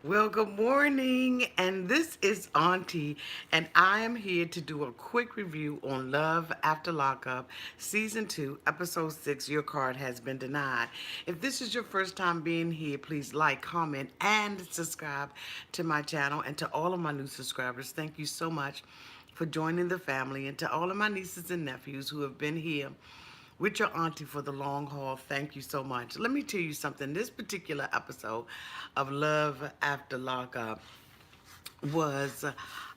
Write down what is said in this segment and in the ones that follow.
Well, good morning, and this is Auntie, and I am here to do a quick review on Love After Lockup, Season 2, Episode 6, Your Card Has Been Denied. If this is your first time being here, please like, comment, and subscribe to my channel. And to all of my new subscribers, thank you so much for joining the family. And to all of my nieces and nephews who have been here with your auntie for the long haul, thank you so much. Let me tell you something. This particular episode of Love After Lockup was,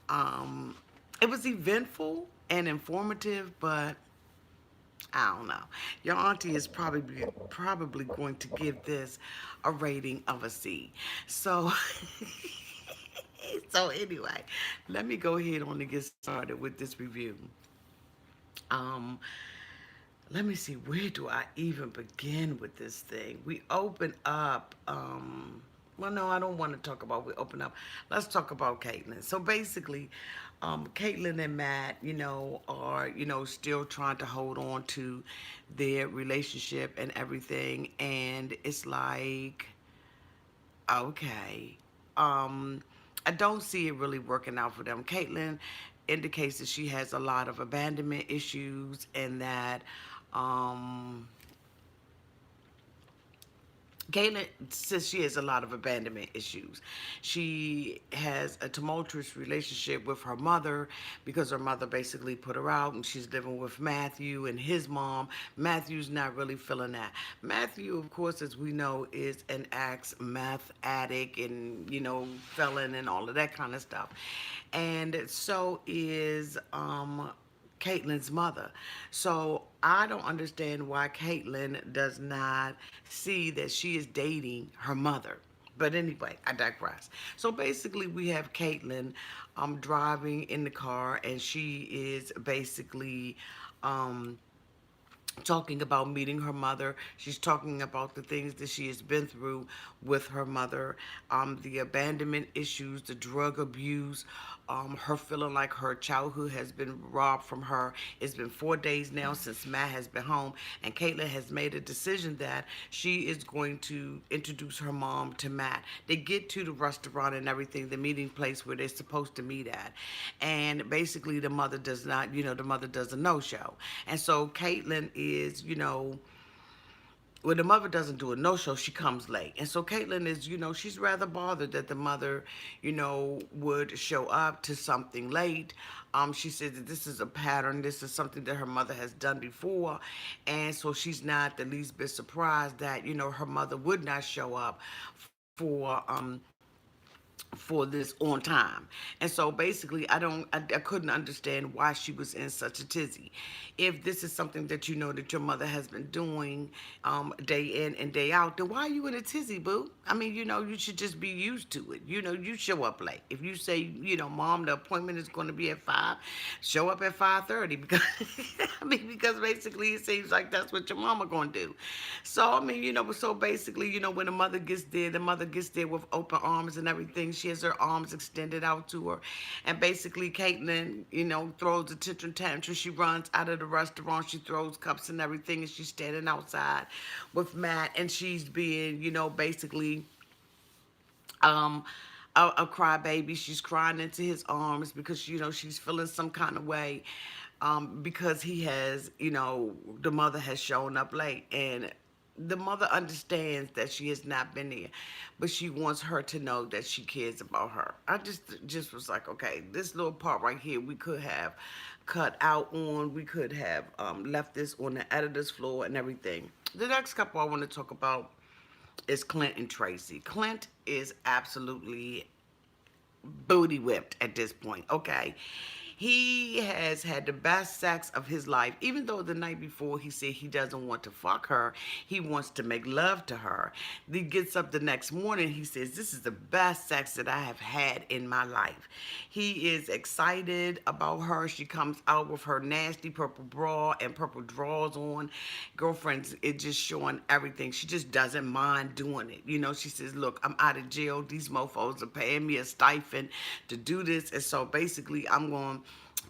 um, it was eventful and informative, but I don't know. Your auntie is probably going to give this a rating of a C. So, so anyway, let me go ahead on and get started with this review. Um, Let me see, where do I even begin with this thing? We open up, well, no, I don't want to talk about we open up. Let's talk about Caitlyn. So basically, Caitlyn and Matt, are, still trying to hold on to their relationship and everything. And it's like, okay. Um, I don't see it really working out for them. Caitlyn indicates that she has a lot of abandonment issues and that um, Caitlyn says she has a lot of abandonment issues. She has a tumultuous relationship with her mother because her mother basically put her out and she's living with Matthew and his mom. Matthew's not really feeling that. Matthew, of course, as we know, is an ex-meth addict and, felon and all of that kind of stuff. And so is Caitlyn's mother. So I don't understand why Caitlyn does not see that she is dating her mother. But anyway, I digress. So basically, we have Caitlyn driving in the car, and she is basically um, talking about meeting her mother. She's talking about the things that she has been through with her mother, the abandonment issues, the drug abuse, her feeling like her childhood has been robbed from her. It's been 4 days now since Matt has been home, and Caitlyn has made a decision that she is going to introduce her mom to Matt. They get to the restaurant and everything, the meeting place where they're supposed to meet at, and basically the mother does not, the mother does a no-show. And so Caitlyn is, when the mother doesn't do a no-show, she comes late. And so Caitlyn is, she's rather bothered that the mother, would show up to something late. She said that this is a pattern. This is something that her mother has done before. And so she's not the least bit surprised that, her mother would not show up for this on time. And so basically I couldn't understand why she was in such a tizzy. If this is something that you know that your mother has been doing day in and day out, then why are you in a tizzy, boo? I mean, you should just be used to it. You show up late. If you say, mom, the appointment is going to be at 5, show up at 5:30 because I mean because basically it seems like that's what your mama going to do. So I mean, so basically, when the mother gets there with open arms and everything. She has her arms extended out to her. And basically, Caitlyn, throws a tantrum. She runs out of the restaurant. She throws cups and everything. And she's standing outside with Matt. And she's being, basically um, a crybaby. She's crying into his arms because, she's feeling some kind of way because the mother has shown up late. And the mother understands that she has not been there, but she wants her to know that she cares about her. I just was like, okay, this little part right here we could have cut out on. We could have left this on the editor's floor and everything. The next couple I want to talk about is Clint and Tracey. Clint is absolutely booty whipped at this point. Okay. He has had the best sex of his life, even though the night before he said he doesn't want to fuck her. He wants to make love to her. He gets up the next morning. He says, this is the best sex that I have had in my life. He is excited about her. She comes out with her nasty purple bra and purple drawers on. Girlfriend's it just showing everything. She just doesn't mind doing it. She says, look, I'm out of jail. These mofos are paying me a stipend to do this. And so basically I'm going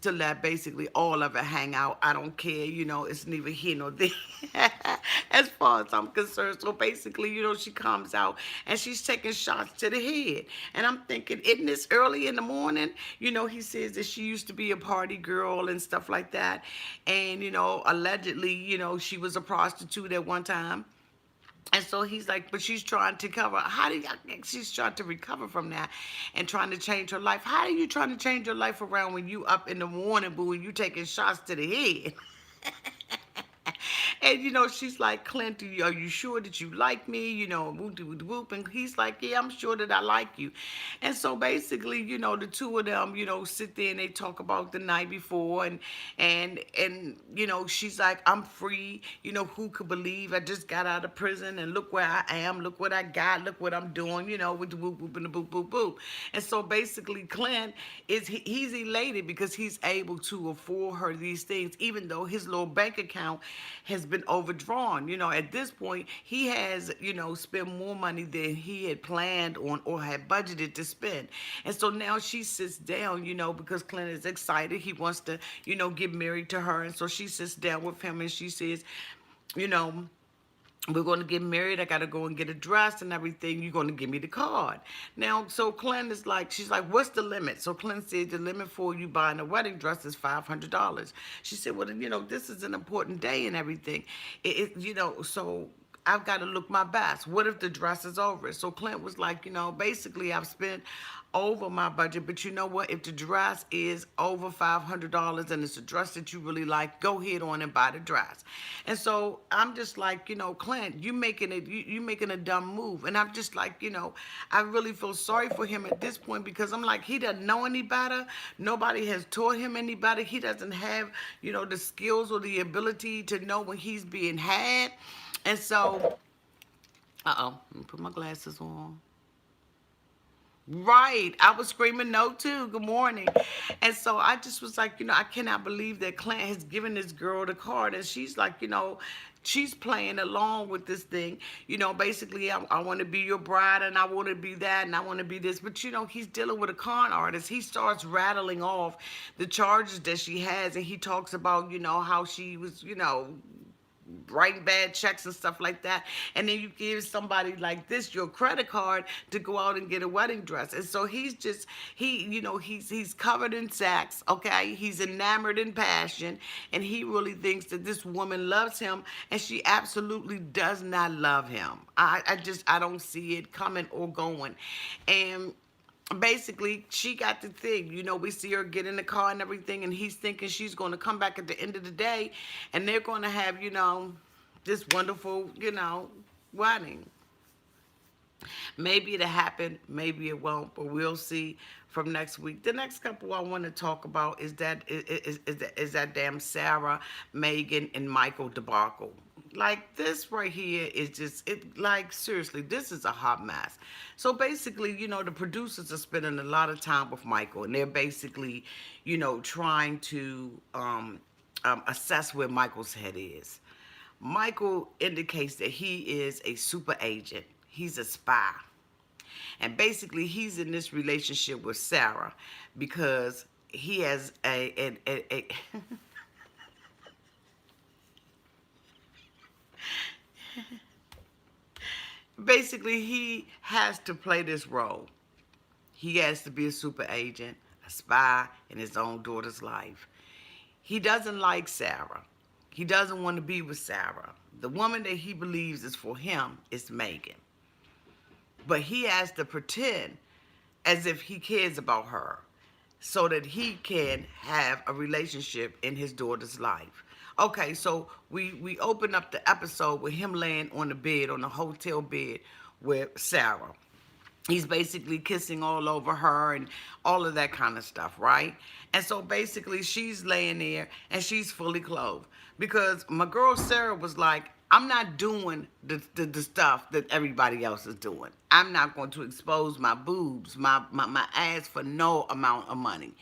to let basically all of it hang out. I don't care, it's neither here nor there as far as I'm concerned. So basically, she comes out and she's taking shots to the head. And I'm thinking, isn't this early in the morning? He says that she used to be a party girl and stuff like that. And, allegedly, she was a prostitute at one time. And so he's like, but she's trying to cover. She's trying to recover from that and trying to change her life. How are you trying to change your life around when you up in the morning, boo, and you taking shots to the head? And, she's like, Clint, are you sure that you like me? Whoop, whoop, whoop. And he's like, yeah, I'm sure that I like you. And so basically, the two of them, sit there and they talk about the night before. And she's like, I'm free. Who could believe I just got out of prison and look where I am. Look what I got. Look what I'm doing, with the whoop, whoop, and the boop, boop, boop. And so basically, Clint, he's elated because he's able to afford her these things, even though his little bank account has been overdrawn. At this point, he has, spent more money than he had planned on or had budgeted to spend. And so now she sits down, because Clint is excited. He wants to, get married to her. And so she sits down with him and she says, you know, we're going to get married. I got to go and get a dress and everything. You're going to give me the card. Now, so Clint is like, she's like, what's the limit? So Clint said the limit for you buying a wedding dress is $500. She said, well, this is an important day and everything. So I've got to look my best. What if the dress is over? So Clint was like, basically I've spent over my budget, but you know what? If the dress is over $500 and it's a dress that you really like, go ahead on and buy the dress. And so I'm just like, Clint, you making a dumb move. And I'm just like, I really feel sorry for him at this point because I'm like, he doesn't know any better. Nobody has taught him any better. He doesn't have, the skills or the ability to know when he's being had. And so, let me put my glasses on. Right. I was screaming no too. Good morning. And so I just was like, I cannot believe that Clint has given this girl the card. And she's like, she's playing along with this thing. Basically, I want to be your bride and I want to be that and I want to be this. But, he's dealing with a con artist. He starts rattling off the charges that she has. And he talks about, how she was, writing bad checks and stuff like that, and then you give somebody like this your credit card to go out and get a wedding dress. And so he's covered in sex, okay? He's enamored in passion, and he really thinks that this woman loves him, and she absolutely does not love him. I don't see it coming or going. And basically, she got the thing. We see her get in the car and everything, and he's thinking she's going to come back at the end of the day, and they're going to have, this wonderful, wedding. Maybe it'll happen, maybe it won't, but we'll see from next week. The next couple I want to talk about is that damn Sarah, Megan, and Michael debacle. Like, this right here is just, seriously, this is a hot mess. So basically, the producers are spending a lot of time with Michael, and they're basically, trying to assess where Michael's head is. Michael indicates that he is a super agent. He's a spy. And basically, he's in this relationship with Sarah because he has a basically, he has to play this role. He has to be a super agent, a spy in his own daughter's life. He doesn't like Sarah. He doesn't want to be with Sarah. The woman that he believes is for him is Megan. But he has to pretend as if he cares about her so that he can have a relationship in his daughter's life. Okay, so we open up the episode with him laying on the bed, on the hotel bed with Sarah. He's basically kissing all over her and all of that kind of stuff, right? And so basically she's laying there and she's fully clothed. Because my girl Sarah was like, I'm not doing the stuff that everybody else is doing. I'm not going to expose my boobs, my ass for no amount of money.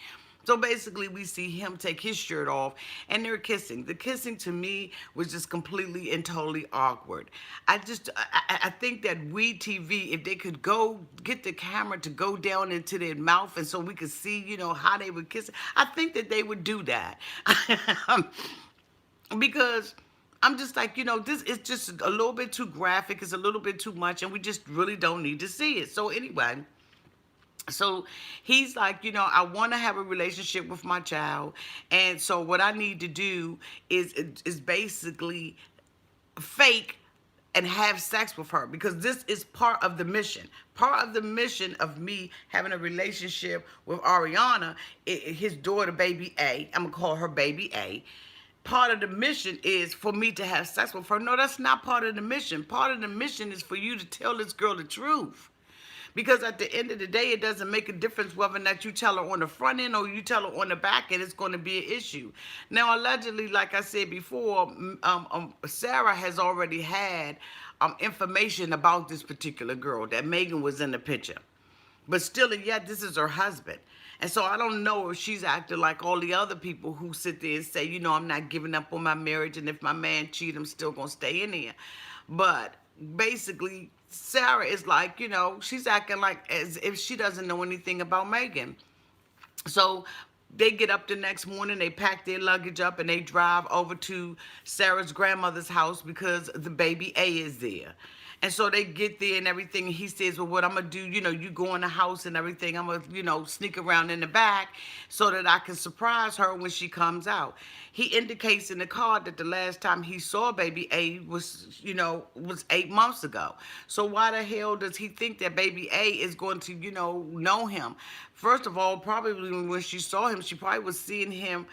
So basically, we see him take his shirt off and they're kissing. The kissing to me was just completely and totally awkward. I think that we TV, if they could go get the camera to go down into their mouth and so we could see, how they would kiss, I think that they would do that. Because I'm just like, this is just a little bit too graphic. It's a little bit too much, and we just really don't need to see it. So anyway, so he's like, I want to have a relationship with my child, and so what I need to do is basically fake and have sex with her because this is part of the mission. Part of the mission of me having a relationship with Ariana, his daughter, baby A. I'm gonna call her baby A. Part of the mission is for me to have sex with her. No, that's not part of the mission. Part of the mission is for you to tell this girl the truth. Because at the end of the day, it doesn't make a difference whether or not you tell her on the front end or you tell her on the back end, it's going to be an issue. Now, allegedly, like I said before, Sarah has already had information about this particular girl, that Megan was in the picture. But still and yet, this is her husband. And so I don't know if she's acting like all the other people who sit there and say, I'm not giving up on my marriage, and if my man cheat, I'm still going to stay in here. But basically, Sarah is like, she's acting like as if she doesn't know anything about Megan. So they get up the next morning, they pack their luggage up, and they drive over to Sarah's grandmother's house because the baby A is there. And so they get there and everything. And he says, well, what I'm going to do, you go in the house and everything. I'm going to, sneak around in the back so that I can surprise her when she comes out. He indicates in the card that the last time he saw baby A was 8 months ago. So why the hell does he think that baby A is going to, know him? First of all, probably when she saw him, she probably was seeing him,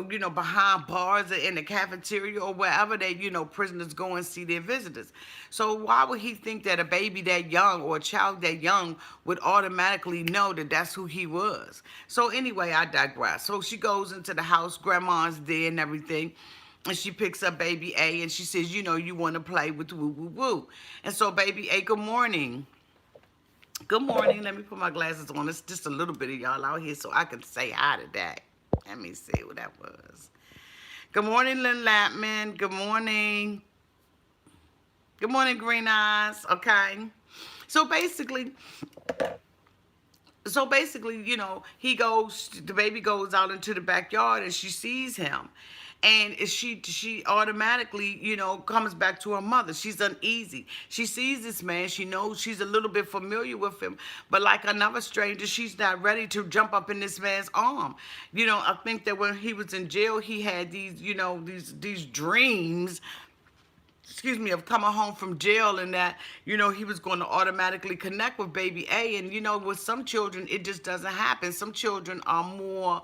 behind bars or in the cafeteria or wherever they, prisoners go and see their visitors. So why would he think that a baby that young or a child that young would automatically know that that's who he was? So anyway, I digress. So she goes into the house, grandma's there and everything. And she picks up baby A and she says, you want to play with woo woo woo. And so baby A, good morning. Good morning. Let me put my glasses on. It's just a little bit of y'all out here so I can say hi today. Let me see what that was. Good morning, Lynn Lapman. Good morning. Good morning, Green Eyes. Okay. So basically, the baby goes out into the backyard and she sees him. And she automatically, comes back to her mother. She's uneasy. She sees this man. She knows she's a little bit familiar with him. But like another stranger, she's not ready to jump up in this man's arm. I think that when he was in jail, he had these, these dreams, of coming home from jail and that, he was going to automatically connect with baby A. And, with some children, it just doesn't happen. Some children are more,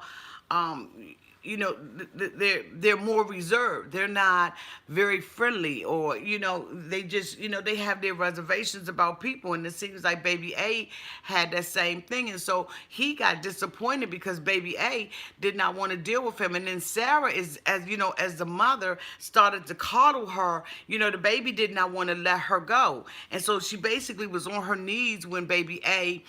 they're more reserved. They're not very friendly, or they just they have their reservations about people. And it seems like baby A had that same thing, and so he got disappointed because baby A did not want to deal with him. And then Sarah, as the mother, started to coddle her. The baby did not want to let her go, and so she basically was on her knees when baby A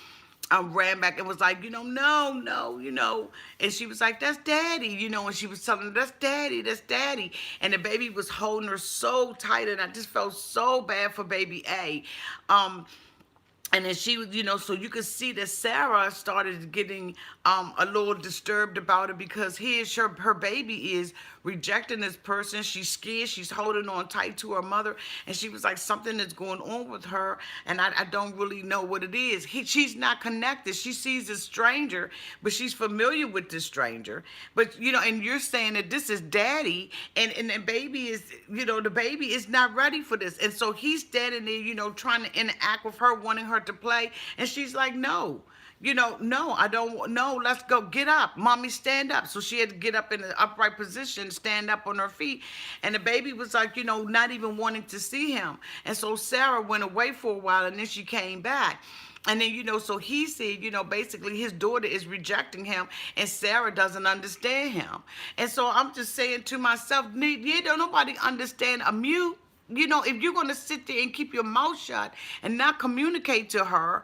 ran back and was like, no. And she was like, that's daddy, and she was telling her, that's daddy. And the baby was holding her so tight, and I just felt so bad for baby A. And then she was, so you could see that Sarah started getting a little disturbed about it because her baby is rejecting this person. She's scared. She's holding on tight to her mother. And she was like, something is going on with her, and I don't really know what it is. She's not connected. She sees a stranger, but she's familiar with this stranger. But, and you're saying that this is daddy, and the baby is, the baby is not ready for this. And so he's standing there, trying to interact with her, wanting her to play. And she's like, no. No, I don't, no, let's go, get up. Mommy, stand up. So she had to get up in an upright position, stand up on her feet. And the baby was like, not even wanting to see him. And so Sarah went away for a while, and then she came back. And then, so he said, basically his daughter is rejecting him, and Sarah doesn't understand him. And so I'm just saying to myself, don't nobody understand a mute. if you're going to sit there and keep your mouth shut and not communicate to her,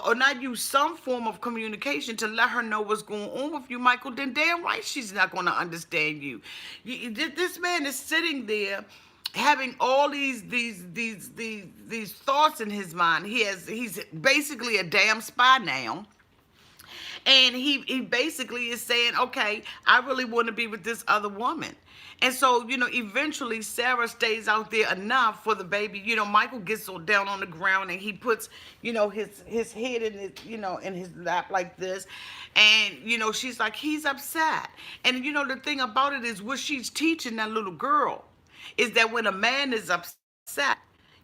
or not use some form of communication to let her know what's going on with you, Michael, then damn right she's not going to understand you. This man is sitting there having all these thoughts in his mind. He's basically a damn spy now, and he basically is saying, okay, I really want to be with this other woman. And so, eventually Sarah stays out there enough for the baby. Michael gets down on the ground and he puts, his head in in his lap like this. And, she's like, he's upset. And, the thing about it is what she's teaching that little girl is that when a man is upset,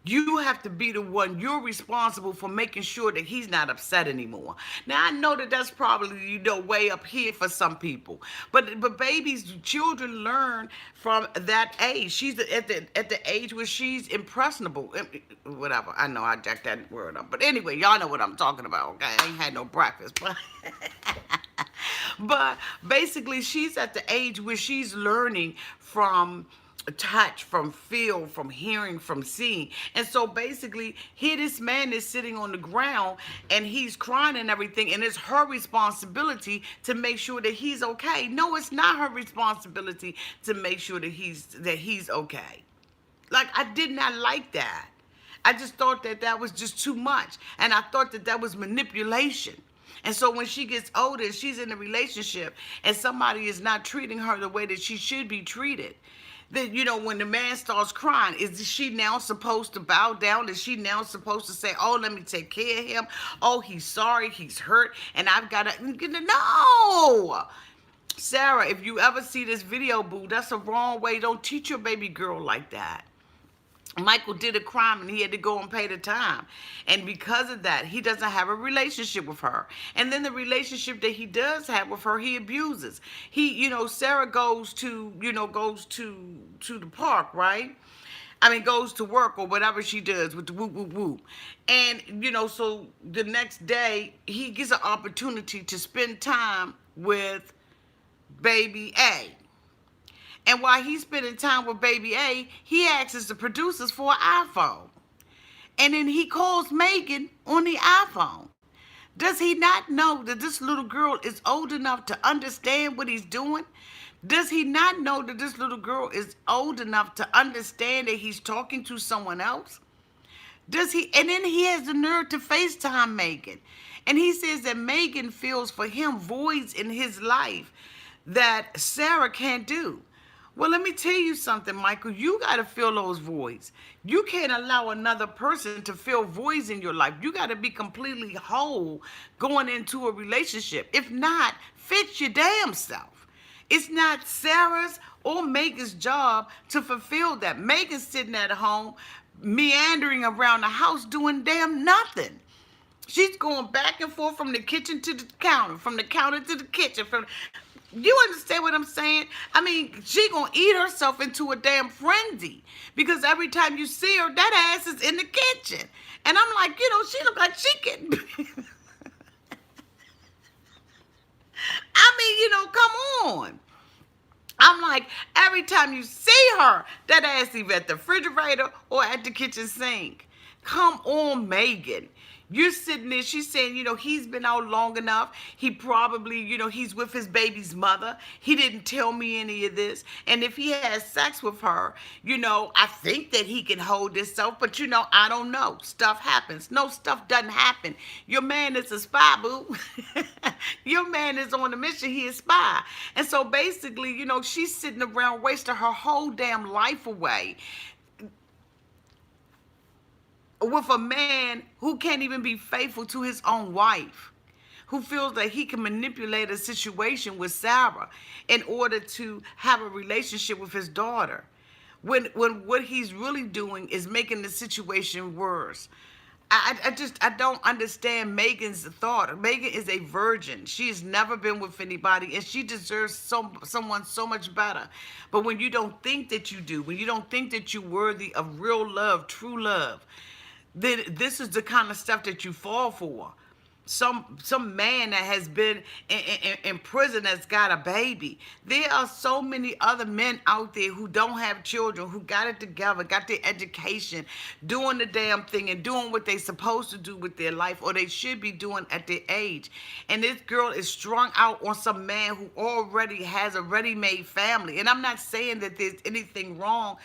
you have to be the one. You're responsible for making sure that he's not upset anymore. Now I know that that's probably way up here for some people, but babies, children learn from that age. She's at the age where she's impressionable. Whatever. I know I jacked that word up, but anyway, y'all know what I'm talking about. Okay, I ain't had no breakfast, but. But basically, she's at the age where she's learning from touch, from feel, from hearing, from seeing. And so basically, here this man is sitting on the ground and he's crying and everything, and it's her responsibility to make sure that he's okay. No, it's not her responsibility to make sure that he's okay. Like, I did not like that. I just thought that was just too much. And I thought that was manipulation. And so when she gets older, she's in a relationship and somebody is not treating her the way that she should be treated. Then, when the man starts crying, is she now supposed to bow down? Is she now supposed to say, oh, let me take care of him? Oh, he's sorry, he's hurt, and I've got to... No! Sarah, if you ever see this video, boo, that's the wrong way. Don't teach your baby girl like that. Michael did a crime and he had to go and pay the time. And because of that, he doesn't have a relationship with her. And then the relationship that he does have with her, he abuses. Sarah goes to the park, right? I mean, goes to work or whatever she does with the whoop, whoop, whoop. And, so the next day, he gets an opportunity to spend time with baby A. And while he's spending time with baby A, he asks the producers for an iPhone. And then he calls Megan on the iPhone. Does he not know that this little girl is old enough to understand what he's doing? Does he not know that this little girl is old enough to understand that he's talking to someone else? And then he has the nerve to FaceTime Megan. And he says that Megan fills for him voids in his life that Sarah can't do. Well, let me tell you something, Michael. You got to fill those voids. You can't allow another person to fill voids in your life. You got to be completely whole going into a relationship. If not, fix your damn self. It's not Sarah's or Megan's job to fulfill that. Megan's sitting at home, meandering around the house, doing damn nothing. She's going back and forth from the kitchen to the counter, from the counter to the kitchen, you understand what I'm saying? I mean, she gonna eat herself into a damn frenzy because every time you see her, that ass is in the kitchen. And I'm like, she look like she can... I mean, come on. I'm like, every time you see her, that ass either at the refrigerator or at the kitchen sink. Come on, Megan. You're sitting there, she's saying, he's been out long enough. He probably, he's with his baby's mother. He didn't tell me any of this. And if he has sex with her, I think that he can hold himself. But, I don't know. Stuff happens. No, stuff doesn't happen. Your man is a spy, boo. Your man is on a mission. He is a spy. And so basically, she's sitting around wasting her whole damn life away with a man who can't even be faithful to his own wife, who feels that he can manipulate a situation with Sarah in order to have a relationship with his daughter, when what he's really doing is making the situation worse. I don't understand Megan's thought. Megan is a virgin. She's never been with anybody, and she deserves someone so much better. But when you don't think that you do, when you don't think that you're worthy of real love, true love, then this is the kind of stuff that you fall for. some man that has been in prison that's got a baby. There are so many other men out there who don't have children, who got it together, got their education, doing the damn thing and doing what they supposed to do with their life, or they should be doing at their age. And this girl is strung out on some man who already has a ready-made family. And I'm not saying that there's anything wrong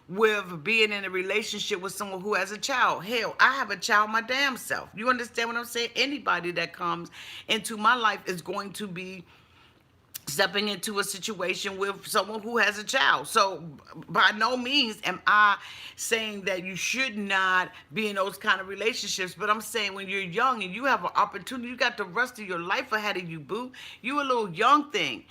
with being in a relationship with someone who has a child. Hell, I have a child my damn self. You understand what I'm saying? Anybody that comes into my life is going to be stepping into a situation with someone who has a child. So by no means am I saying that you should not be in those kind of relationships, but I'm saying when you're young and you have an opportunity, you got the rest of your life ahead of you, boo. You a little young thing.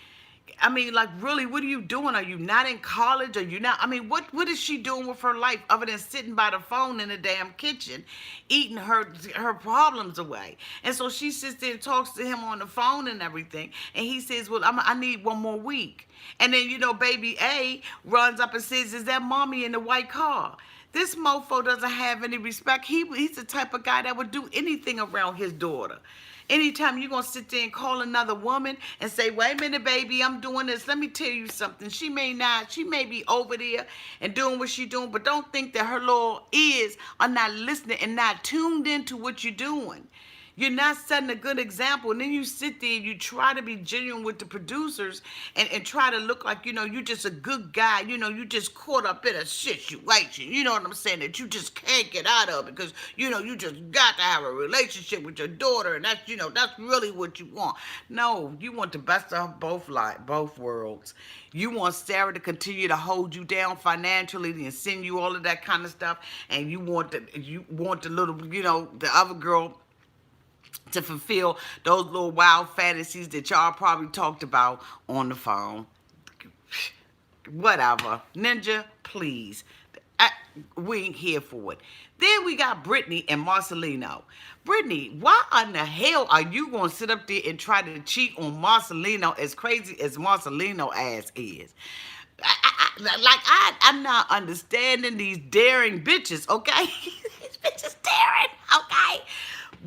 I mean, like, really, what are you doing? Are you not in college? Are you not? I mean, what is she doing with her life other than sitting by the phone in the damn kitchen, eating her problems away? And so she sits there and talks to him on the phone and everything. And he says, well, I need one more week. And then, baby A runs up and says, is that mommy in the white car? This mofo doesn't have any respect. He's the type of guy that would do anything around his daughter. Anytime you're going to sit there and call another woman and say, wait a minute, baby, I'm doing this. Let me tell you something. She may be over there and doing what she's doing, but don't think that her little ears are not listening and not tuned into what you're doing. You're not setting a good example. And then you sit there and you try to be genuine with the producers and try to look like, you're just a good guy. You just caught up in a situation. You know what I'm saying? That you just can't get out of because, you just got to have a relationship with your daughter. And that's really what you want. No, you want the best of both worlds. You want Sarah to continue to hold you down financially and send you all of that kind of stuff. And you want the little, the other girl to fulfill those little wild fantasies that y'all probably talked about on the phone. Whatever. Ninja, please. We ain't here for it. Then we got Brittney and Marcelino. Brittney, why in the hell are you going to sit up there and try to cheat on Marcelino as crazy as Marcelino ass is? I'm not understanding these daring bitches, okay? These bitches daring, okay?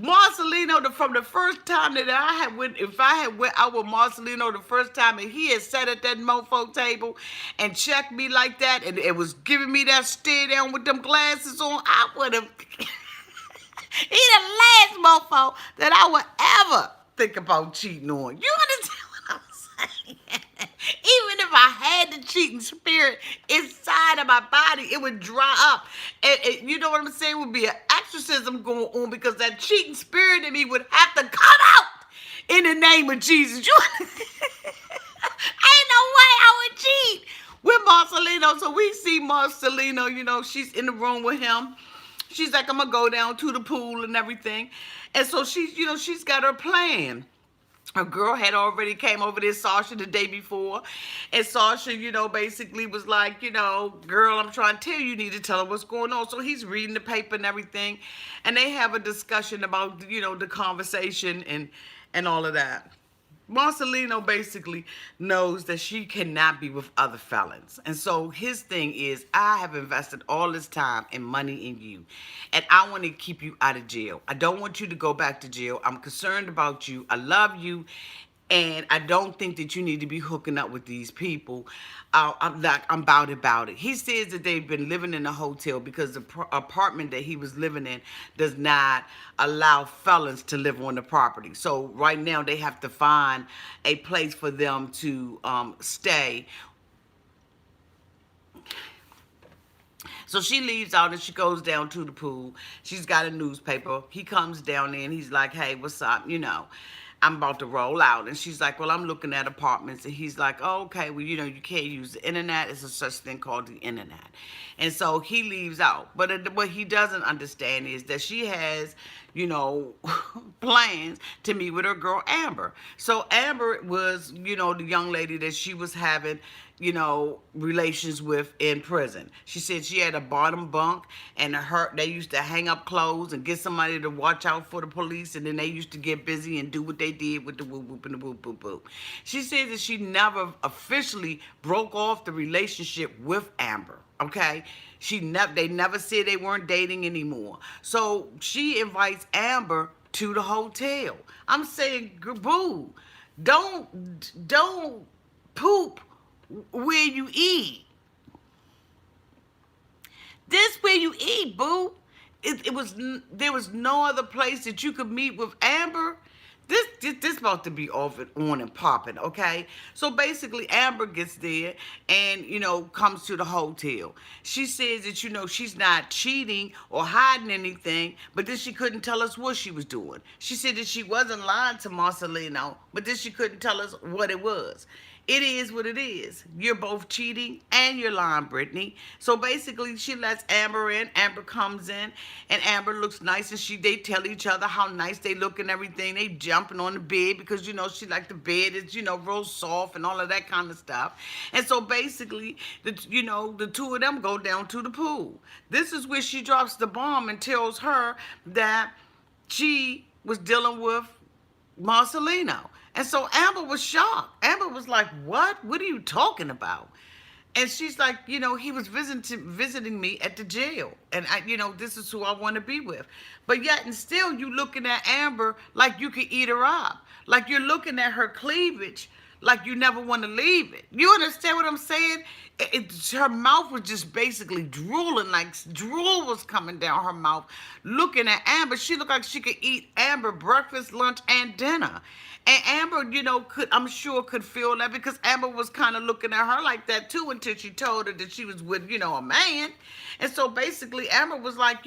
Marcelino, from the first time that if I had went out with Marcelino the first time and he had sat at that mofo table and checked me like that and it was giving me that stare down with them glasses on, I would have... He the last mofo that I would ever think about cheating on. You understand what I'm saying? Even if I had the cheating spirit inside of my body, it would dry up. And you know what I'm saying? It would be an exorcism going on because that cheating spirit in me would have to come out in the name of Jesus. Ain't no way I would cheat with Marcelino. So we see Marcelino, she's in the room with him. She's like, I'm going to go down to the pool and everything. And so she's got her plan. A girl had already came over there, Sasha, the day before. And Sasha, basically was like, girl, I'm trying to tell you, you need to tell her what's going on. So he's reading the paper and everything. And they have a discussion about, the conversation and all of that. Marcelino basically knows that she cannot be with other felons. And so his thing is, I have invested all this time and money in you. And I want to keep you out of jail. I don't want you to go back to jail. I'm concerned about you. I love you. And I don't think that you need to be hooking up with these people. I'm about it. He says that they've been living in a hotel because the apartment that he was living in does not allow felons to live on the property. So right now they have to find a place for them to stay. So she leaves out and she goes down to the pool. She's got a newspaper. He comes down there and he's like, hey, what's up? I'm about to roll out. And she's like, well, I'm looking at apartments. And he's like, oh, okay, well, you can't use the internet. It's a such thing called the internet. And so he leaves out. But what he doesn't understand is that she has, plans to meet with her girl, Amber. So Amber was, the young lady that she was having, relations with in prison. She said she had a bottom bunk and they used to hang up clothes and get somebody to watch out for the police, and then they used to get busy and do what they did with the whoop whoop and the whoop whoop whoop. She said that she never officially broke off the relationship with Amber. Okay, they never said they weren't dating anymore. So she invites Amber to the hotel. I'm saying, boo, don't poop where you eat. This where you eat, boo. It was there was no other place that you could meet with Amber. This about to be off and on and popping, okay? So basically, Amber gets there and comes to the hotel. She says that she's not cheating or hiding anything, but then she couldn't tell us what she was doing. She said that she wasn't lying to Marcelino, but then she couldn't tell us what it was. It is what it is. You're both cheating and you're lying, Brittney. So basically, she lets Amber in. Amber comes in, and Amber looks nice, and they tell each other how nice they look and everything. They jumping on the bed because she like the bed is real soft and all of that kind of stuff. And so basically, the two of them go down to the pool. This is where she drops the bomb and tells her that she was dealing with Marcelino. And so Amber was shocked. Amber was like, what? What are you talking about? And she's like, he was visiting me at the jail. And, this is who I want to be with. But yet, and still, you looking at Amber like you could eat her up. Like you're looking at her cleavage like you never want to leave it. You understand what I'm saying? Her mouth was just basically drooling, like drool was coming down her mouth. Looking at Amber, she looked like she could eat Amber breakfast, lunch, and dinner. And Amber, I'm sure could feel that because Amber was kind of looking at her like that too until she told her that she was with, a man. And so basically Amber was like,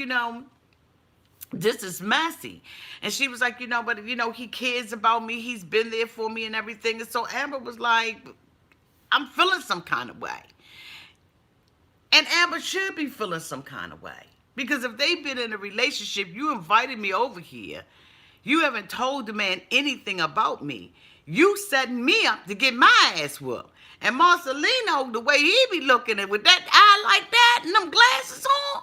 this is messy. And she was like, but he cares about me. He's been there for me and everything. And so Amber was like, I'm feeling some kind of way. And Amber should be feeling some kind of way. Because if they've been in a relationship, you invited me over here. You haven't told the man anything about me. You setting me up to get my ass whooped. And Marcelino, the way he be looking at with that eye like that and them glasses on,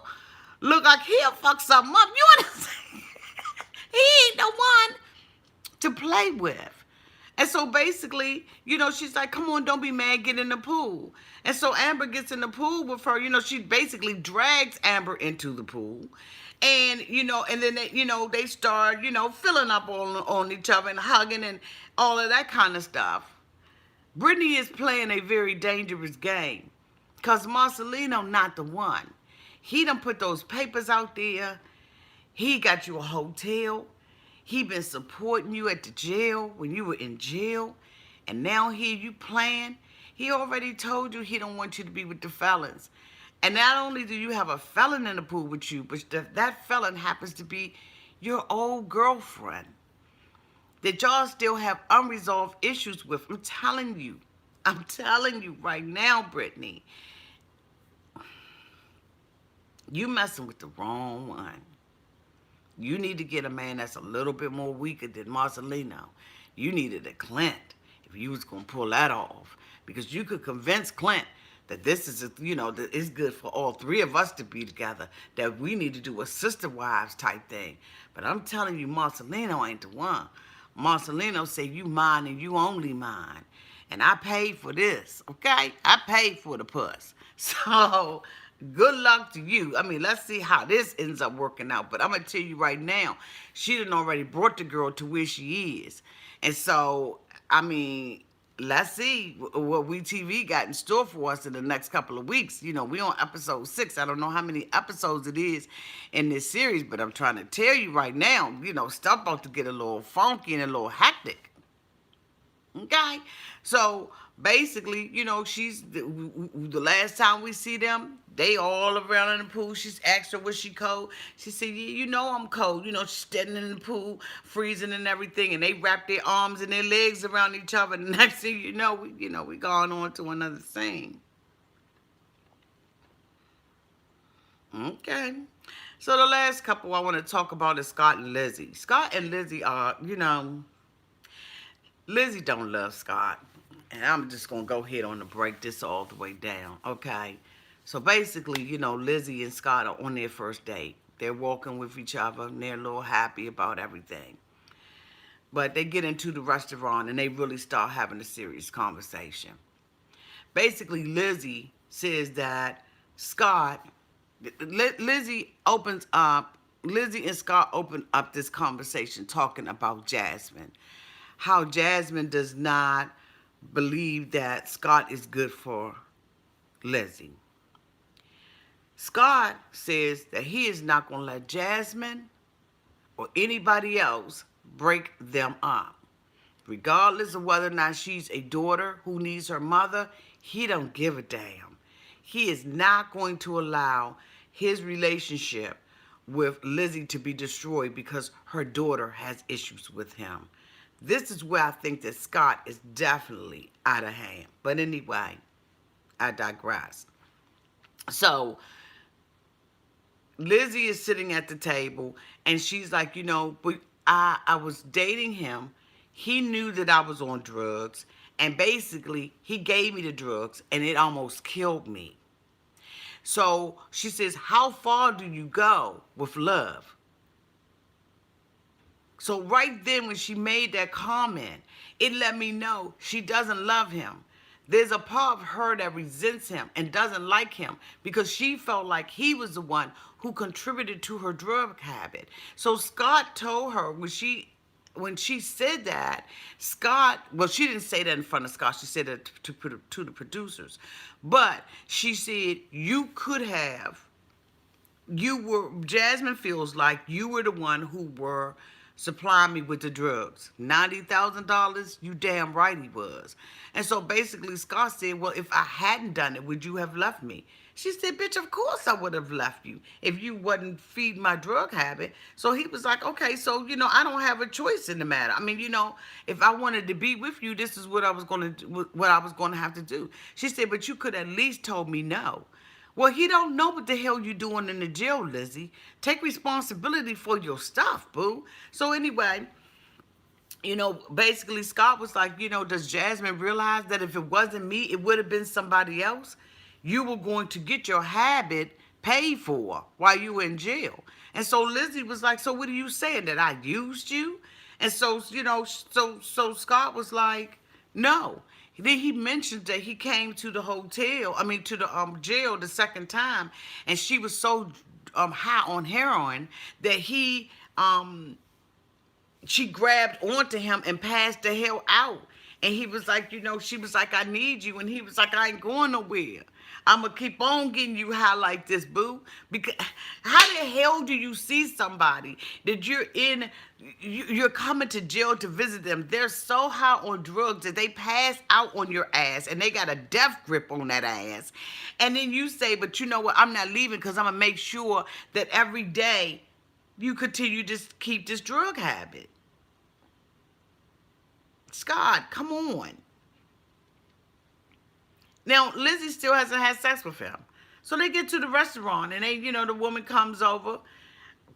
look like he'll fuck something up. You understand? He ain't the one to play with. And so basically, she's like, come on, don't be mad, get in the pool. And so Amber gets in the pool with her. She basically drags Amber into the pool. And, and then they start, filling up on each other and hugging and all of that kind of stuff. Brittney is playing a very dangerous game because Marcelino not the one. He done put those papers out there. He got you a hotel. He been supporting you at the jail when you were in jail. And now here you playing. He already told you he don't want you to be with the felons. And not only do you have a felon in the pool with you, but that felon happens to be your old girlfriend that y'all still have unresolved issues with. I'm telling you right now, Brittney, you messing with the wrong one. You need to get a man that's a little bit more weaker than Marcelino. You needed a Clint if you was going to pull that off. Because you could convince Clint that this is, that it's good for all three of us to be together, that we need to do a sister wives type thing. But I'm telling you, Marcelino ain't the one. Marcelino say you mine and you only mine. And I paid for this, okay? I paid for the puss. So good luck to you. I mean, let's see how this ends up working out. But I'm going to tell you right now, she done already brought the girl to where she is. And so, I mean, let's see what WeTV got in store for us in the next couple of weeks. We on episode 6. I don't know how many episodes it is in this series, but I'm trying to tell you right now, stuff about to get a little funky and a little hectic. Okay? So basically, she's the last time we see them, they all around in the pool. She's asked her was she cold. She said, yeah, I'm cold. She's standing in the pool, freezing and everything, and they wrap their arms and their legs around each other. And the next thing we going on to another scene. Okay. So the last couple I want to talk about is Scot and Lizzie. Scot and Lizzie are, Lizzie don't love Scot. And I'm just going to go ahead on to break this all the way down, okay? So basically, Lizzie and Scot are on their first date. They're walking with each other, and they're a little happy about everything. But they get into the restaurant, and they really start having a serious conversation. Basically, Lizzie says that Scot, Lizzie opens up Lizzie and Scott opened up this conversation talking about Jasmine. How Jasmine does not believe that Scott is good for Lizzie. Scott says that he is not going to let Jasmine or anybody else break them up. Regardless of whether or not she's a daughter who needs her mother, he don't give a damn. He is not going to allow his relationship with Lizzie to be destroyed because her daughter has issues with him. This is where I think that Scott is definitely out of hand. But anyway, I digress. So Lizzie is sitting at the table and she's like, but I was dating him. He knew that I was on drugs, and basically he gave me the drugs and it almost killed me. So she says, how far do you go with love? So right then when she made that comment, it let me know she doesn't love him. There's a part of her that resents him and doesn't like him because she felt like he was the one who contributed to her drug habit. So Scott told her when she said that, Scott, well, she didn't say that in front of Scott. She said that to the producers. But she said, Jasmine feels like you were the one who were supplying me with the drugs. $90,000, you damn right he was. And so basically Scott said, well, if I hadn't done it, would you have left me? She said, bitch, of course I would have left you if you wasn't feeding my drug habit. So he was like, okay, so, I don't have a choice in the matter. I mean, if I wanted to be with you, this is what I was going to have to do. She said, but you could at least told me no. Well, he don't know what the hell you doing in the jail, Lizzie. Take responsibility for your stuff, boo. So anyway, basically Scott was like, does Jasmine realize that if it wasn't me, it would have been somebody else? You were going to get your habit paid for while you were in jail. And so Lizzie was like, so what are you saying, that I used you? And so, so Scott was like, no. Then he mentioned that he came to the to the jail the second time, and she was so high on heroin that she grabbed onto him and passed the hell out. And he was like, she was like, I need you. And he was like, I ain't going nowhere. I'm going to keep on getting you high like this, boo. Because how the hell do you see somebody that you're coming to jail to visit them? They're so high on drugs that they pass out on your ass and they got a death grip on that ass. And then you say, but you know what? I'm not leaving because I'm going to make sure that every day you continue to keep this drug habit. Scott, come on. Now, Lizzie still hasn't had sex with him. So they get to the restaurant and the woman comes over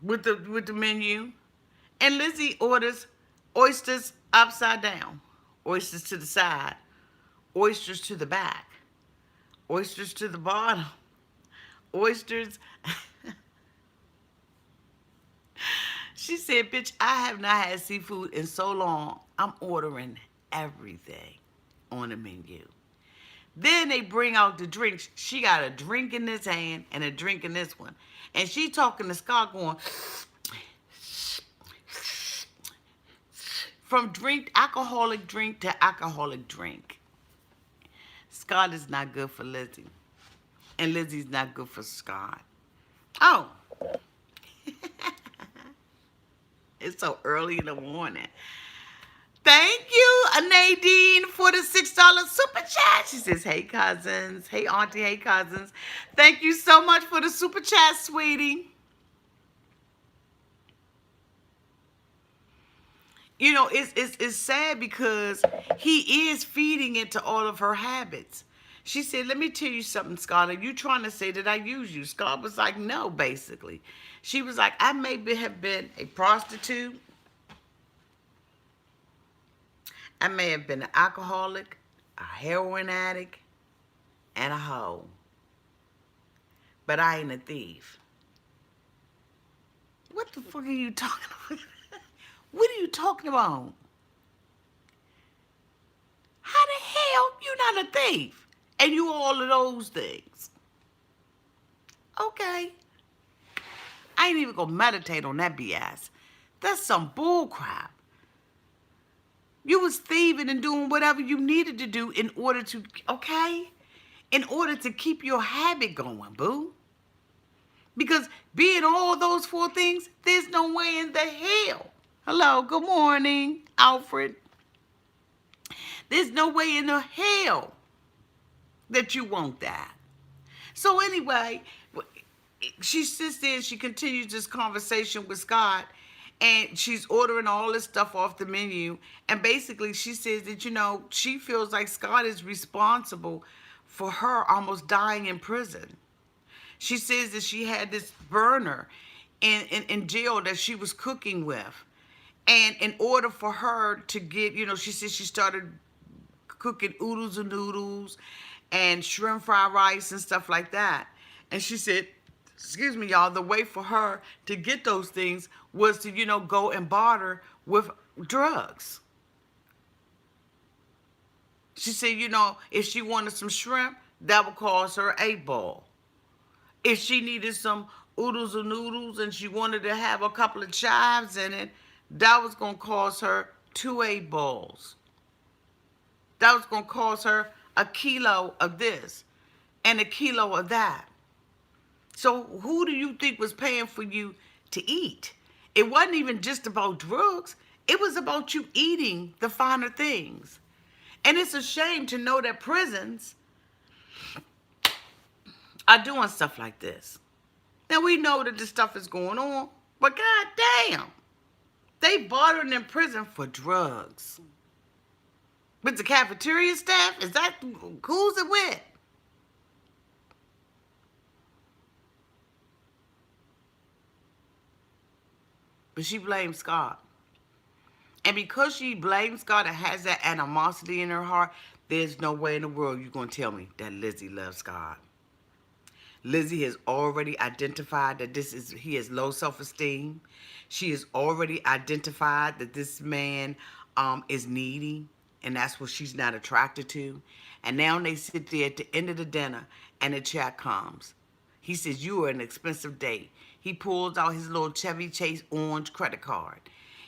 with the menu. And Lizzie orders oysters upside down, oysters to the side, oysters to the back, oysters to the bottom, oysters. She said, bitch, I have not had seafood in so long. I'm ordering everything on the menu. Then they bring out the drinks. She got a drink in this hand and a drink in this one. And she talking to Scott going, from alcoholic drink to alcoholic drink. Scott is not good for Lizzie. And Lizzie's not good for Scott. Oh. It's so early in the morning. Thank you, Nadine, for the $6 super chat. She says, hey, cousins. Hey, auntie. Hey, cousins. Thank you so much for the super chat, sweetie. It's sad because he is feeding into all of her habits. She said, let me tell you something, Scott. Are you trying to say that I use you? Scott was like, no, basically. She was like, I maybe have been a prostitute. I may have been an alcoholic, a heroin addict, and a hoe. But I ain't a thief. What the fuck are you talking about? What are you talking about? How the hell you not a thief? And you all of those things. Okay. I ain't even gonna meditate on that BS. That's some bull crap. You was thieving and doing whatever you needed to do in order to, okay? In order to keep your habit going, boo. Because being all those four things, there's no way in the hell. Hello, good morning, Alfred. There's no way in the hell that you want that. So anyway, she sits there and she continues this conversation with Scott, and she's ordering all this stuff off the menu. And basically she says that, she feels like Scott is responsible for her almost dying in prison. She says that she had this burner in jail that she was cooking with. And in order for her to get, she said she started cooking oodles and noodles and shrimp fried rice and stuff like that. And she said, excuse me, y'all, the way for her to get those things was to, go and barter with drugs. She said, if she wanted some shrimp, that would cost her 8 ball. If she needed some oodles and noodles and she wanted to have a couple of chives in it, that was going to cost her 2 8 balls. That was going to cost her a kilo of this and a kilo of that. So who do you think was paying for you to eat? It wasn't even just about drugs. It was about you eating the finer things. And it's a shame to know that prisons are doing stuff like this. Now we know that this stuff is going on, but goddamn, they bartering in prison for drugs. With the cafeteria staff, is that who's it with? But she blames Scott. And because she blames Scott and has that animosity in her heart, there's no way in the world you're going to tell me that Lizzie loves Scott. Lizzie has already identified that he has low self-esteem. She has already identified that this man is needy, and that's what she's not attracted to. And now they sit there at the end of the dinner, and the chat comes. He says, you are an expensive date. He pulls out his little Chevy Chase orange credit card.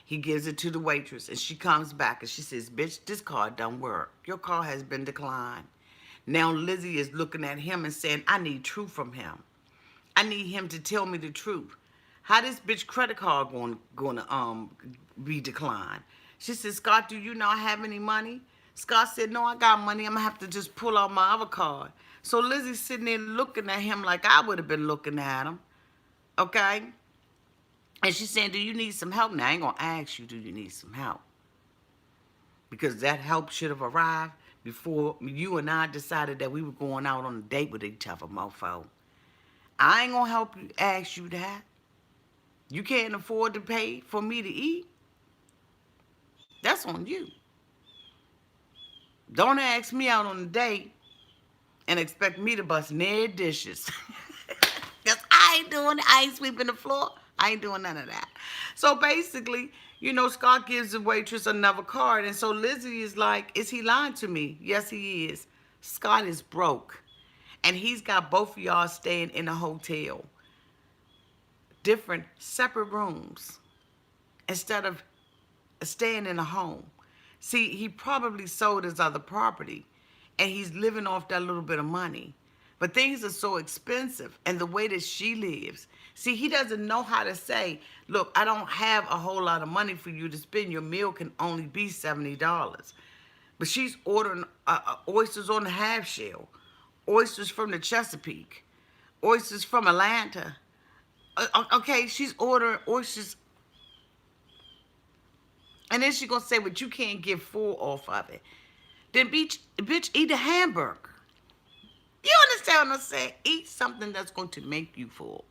He gives it to the waitress, and she comes back, and she says, bitch, this card don't work. Your card has been declined. Now Lizzie is looking at him and saying, I need truth from him. I need him to tell me the truth. How this bitch credit card gonna be declined? She said, Scott, do you not have any money? Scott said, no, I got money. I'm gonna have to just pull out my other card. So Lizzie's sitting there looking at him like I would have been looking at him. Okay? And she's saying, do you need some help? Now, I ain't gonna ask you, do you need some help? Because that help should have arrived before you and I decided that we were going out on a date with each other, mofo. I ain't gonna help you, ask you that. You can't afford to pay for me to eat. That's on you. Don't ask me out on a date and expect me to bust near dishes. Because I ain't sweeping the floor. I ain't doing none of that. So basically, Scott gives the waitress another card. And so Lizzie is like, is he lying to me? Yes, he is. Scott is broke. And he's got both of y'all staying in a hotel. Different, separate rooms. Instead of staying in a home. See, he probably sold his other property. And he's living off that little bit of money. But things are so expensive. And the way that she lives. See, he doesn't know how to say, look, I don't have a whole lot of money for you to spend. Your meal can only be $70. But she's ordering oysters on the half shell. Oysters from the Chesapeake. Oysters from Atlanta. Okay, she's ordering oysters. And then she's going to say, but you can't get full off of it. Then, bitch, eat a hamburger. You understand what I'm saying? Eat something that's going to make you full.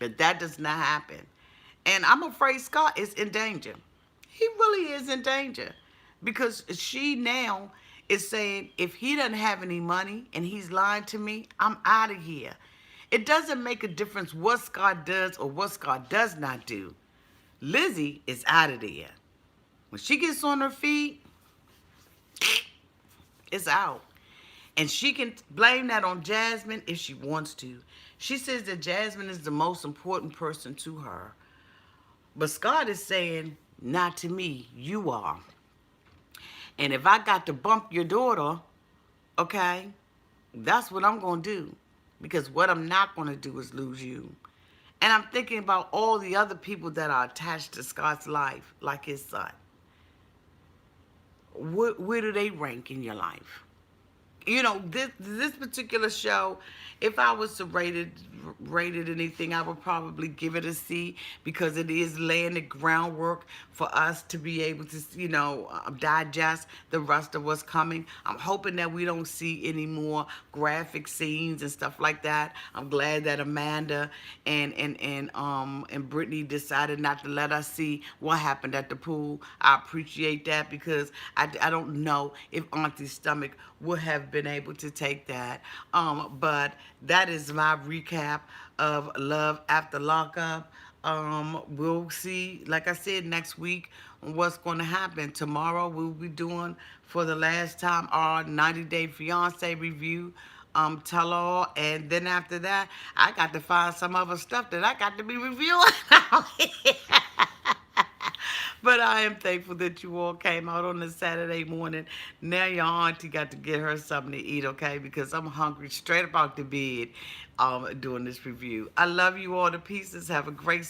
But that does not happen. And I'm afraid Scott is in danger. He really is in danger. Because she now is saying, if he doesn't have any money and he's lying to me, I'm out of here. It doesn't make a difference what Scott does or what Scott does not do. Lizzie is out of there. When she gets on her feet, it's out. And she can blame that on Jasmine if she wants to. She says that Jasmine is the most important person to her. But Scott is saying, not to me, you are. And if I got to bump your daughter, okay, that's what I'm going to do. Because what I'm not going to do is lose you. And I'm thinking about all the other people that are attached to Scott's life, like his son. Where do they rank in your life? You know, this particular show, if I was to rate it anything, I would probably give it a C, because it is laying the groundwork for us to be able to, digest the rest of what's coming. I'm hoping that we don't see any more graphic scenes and stuff like that. I'm glad that Amanda and Brittney decided not to let us see what happened at the pool. I appreciate that, because I don't know if Auntie's stomach would have been able to take that. But that is my recap of Love After Lockup. We'll see, like I said, next week what's going to happen. Tomorrow we'll be doing, for the last time, our 90-day fiance review. Tell all, and then after that, I got to find some other stuff that I got to be reviewing. But I am thankful that you all came out on a Saturday morning. Now your auntie got to get her something to eat, okay? Because I'm hungry straight about the bed doing this review. I love you all to pieces. Have a great